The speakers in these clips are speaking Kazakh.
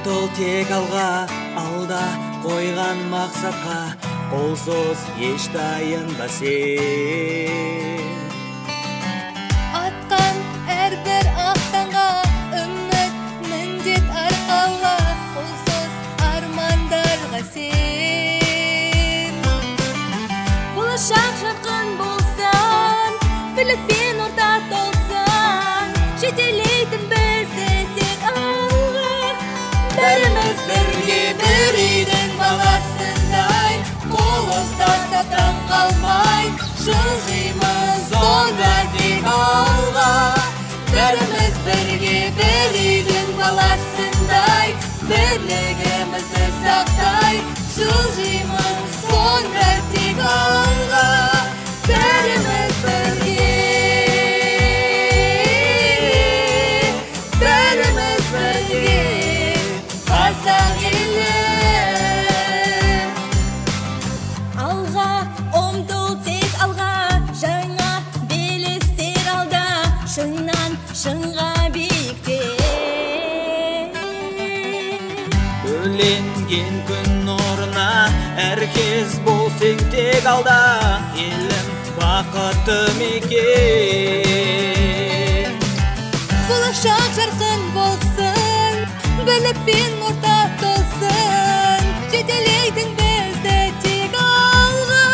Умтул тек алға, алда қойған мақсатқа, қолсыз еш тайынба сен. Атқан әрбір ақтанға, үміт міндет арқауға, қолсыз армандарға сен. Болашақ жарқын болсан, бірлікпен орта толсан, жетелейтін бізді тек алға. Бәріміз бірге бір үйдің баласындай, қол ұстасадан қалмай, жылжимыз онда тек алға. Бәріміз бірге бір үйдің баласындай, бірлігімізді сақтай, жылжимыз онда тек алға. Бәріміз бірге, бәріміз бірге, қазақ елі. Алға ұмтыл тек алға, жаңа белестер алда, шыңнан шыңға биікте. Бөленген күн нұрына әркез болсең тек алда, елім бақытты мекен. Болашақ жарқын болсын, бірлікпен орта толсын, жетелейтін бізді тек алға.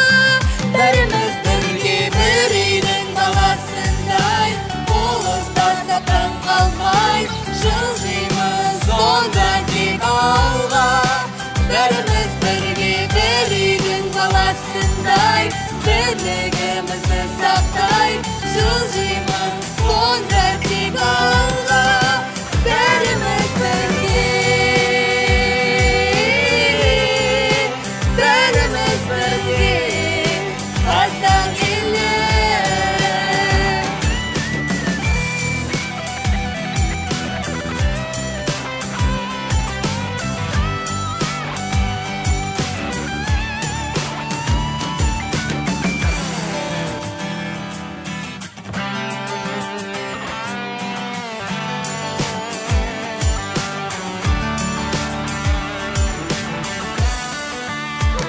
Бәріміз бірге бір үйдің баласындай, қол ұстасадан қалмай, жылжимыз онда тек алға. Бәріміз бірге бір үйдің баласындай, бірлігімізді сақтай, жылжимыз онда тек алға. Бәріміз бірге, бәріміз бірге, қазақ елі.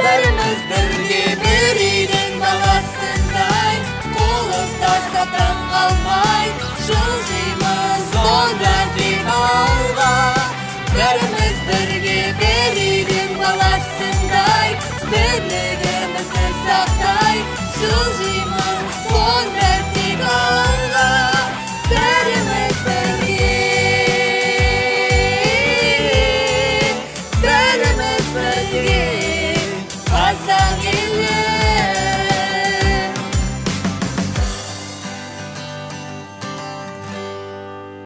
Бәріміз бірге бір үйдің баласындай, қол ұстасадан қалмай, жылжимыз онда тек алға. Бәріміз бірге бір үйдің баласындай, бірлігімізді сақтай, жылжимыз